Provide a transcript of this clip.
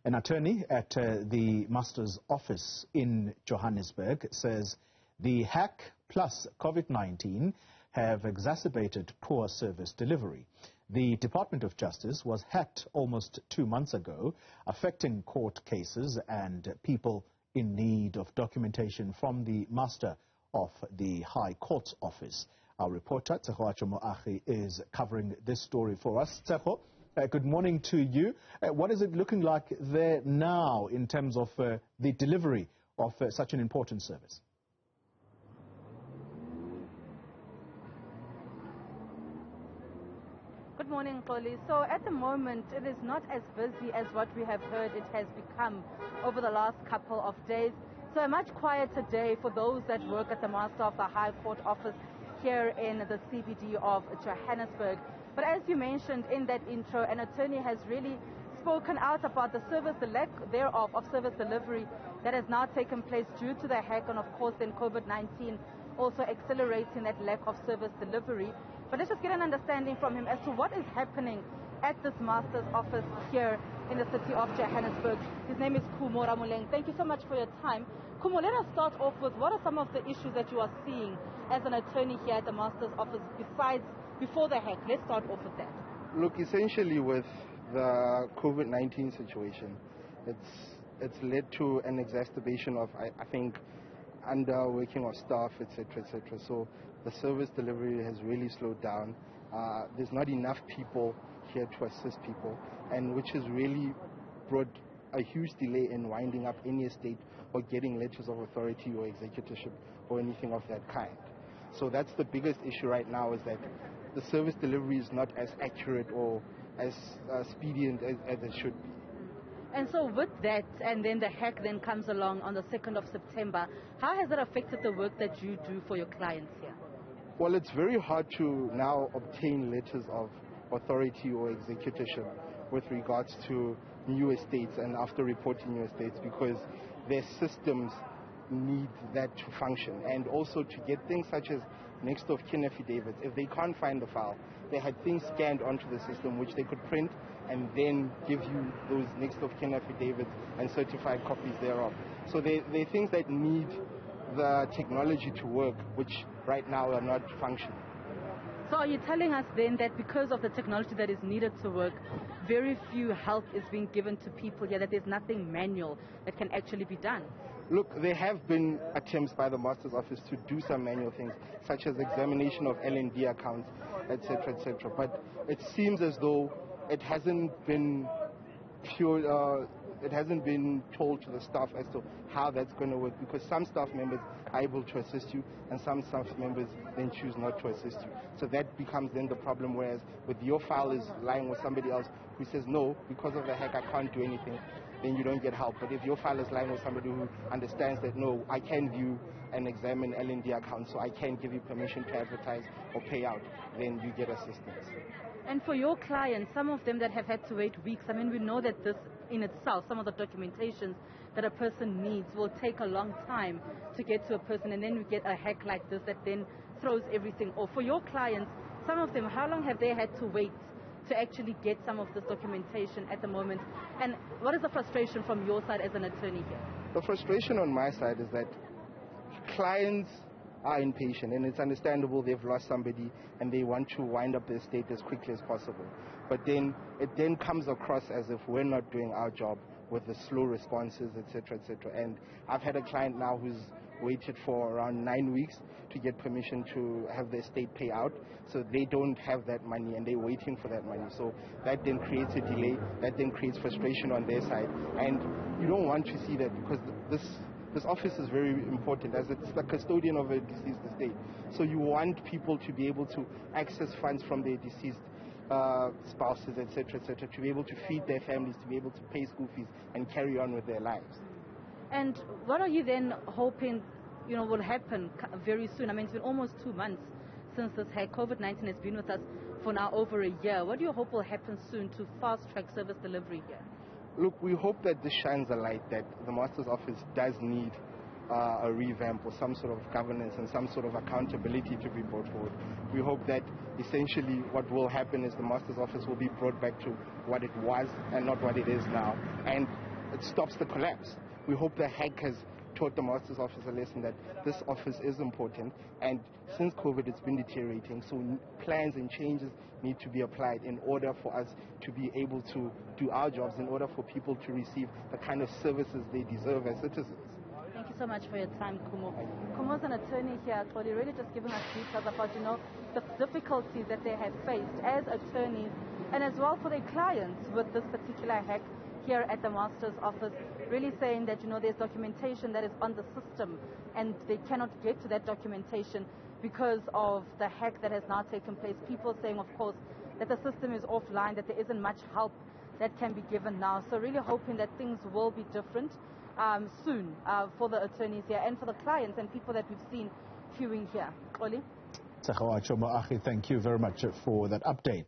An attorney at the Master's office in Johannesburg says the hack plus COVID-19 have exacerbated poor service delivery. The Department of Justice was hacked almost 2 months ago, affecting court cases and people in need of documentation from the Master of the High Court's office. Our reporter, Tshegohaco Moagi, is covering this story for us. Tshegohaco, good morning to you. What is it looking like there now in terms of the delivery of such an important service? Good morning, Xoli. So at the moment, it is not as busy as what we have heard it has become over the last couple of days. So a much quieter day for those that work at the Master of the High Court office here in the CBD of Johannesburg. But as you mentioned in that intro, an attorney has really spoken out about the service, the lack thereof of service delivery that has now taken place due to the hack and of course then COVID-19 also accelerating that lack of service delivery. But let's just get an understanding from him as to what is happening at this Master's office here in the city of Johannesburg. His name is Kumo Ramuleng. Thank you so much for your time. Kumo, let us start off with what are some of the issues that you are seeing as an attorney here at the Master's office before the hack? Let's start off with that. Look, essentially with the COVID-19 situation, it's led to an exacerbation of, I think, underworking of staff, etc., etc. So the service delivery has really slowed down. There's not enough people here to assist people, and which has really brought a huge delay in winding up any estate or getting letters of authority or executorship or anything of that kind. So that's the biggest issue right now, is that the service delivery is not as accurate or as expedient as it should be. And so with that, and then the hack then comes along on the 2nd of September, how has that affected the work that you do for your clients here? Well, it's very hard to now obtain letters of authority or executorship with regards to new estates and after reporting new estates, because their systems need that to function. And also to get things such as next of kin affidavits, if they can't find the file, they had things scanned onto the system which they could print and then give you those next of kin affidavits and certified copies thereof. So they're things that need the technology to work, which right now are not functioning. So are you telling us then that because of the technology that is needed to work, very few help is being given to people here, that there's nothing manual that can actually be done? Look, there have been attempts by the Master's office to do some manual things, such as examination of L&D accounts, etc., etc. But it seems as though it hasn't been told to the staff as to how that's going to work, because some staff members are able to assist you and some staff members then choose not to assist you. So that becomes then the problem, whereas with your file is lying with somebody else who says, no, because of the hack I can't do anything, then you don't get help. But if your file is lying with somebody who understands that, no, I can view and examine L&D accounts, so I can give you permission to advertise or pay out, then you get assistance. And for your clients, some of them that have had to wait weeks, I mean, we know that this in itself, some of the documentations that a person needs will take a long time to get to a person, and then we get a hack like this that then throws everything off. For your clients, some of them, how long have they had to wait to actually get some of this documentation at the moment? And what is the frustration from your side as an attorney here? The frustration on my side is that clients are impatient, and it's understandable. They've lost somebody and they want to wind up the estate as quickly as possible. But then it then comes across as if we're not doing our job with the slow responses, etc., etc. And I've had a client now who's waited for around 9 weeks to get permission to have the estate pay out. So they don't have that money and they're waiting for that money. So that then creates a delay, that then creates frustration on their side. And you don't want to see that, because this office is very important, as it's the custodian of a deceased estate. So you want people to be able to access funds from their deceased spouses, etc., etc., to be able to feed their families, to be able to pay school fees and carry on with their lives. And what are you then hoping, will happen very soon? I mean, it's been almost 2 months since this hack. COVID-19 has been with us for now over a year. What do you hope will happen soon to fast-track service delivery here? Look, we hope that this shines a light that the Master's office does need a revamp or some sort of governance and some sort of accountability to be brought forward. We hope that essentially what will happen is the Master's office will be brought back to what it was and not what it is now. And it stops the collapse. We hope the hack has taught the Master's Office a lesson that this office is important, and since COVID it's been deteriorating, so plans and changes need to be applied in order for us to be able to do our jobs, in order for people to receive the kind of services they deserve as citizens. Thank you so much for your time, Kumo. Kumo's an attorney here, Xoli, really just giving us details about, the difficulties that they have faced as attorneys and as well for their clients with this particular hack here at the Master's Office, really saying that, there's documentation that is on the system and they cannot get to that documentation because of the hack that has now taken place. People saying, of course, that the system is offline, that there isn't much help that can be given now. So really hoping that things will be different soon for the attorneys here and for the clients and people that we've seen queuing here. Oli? Tshegohaco Moagi, thank you very much for that update.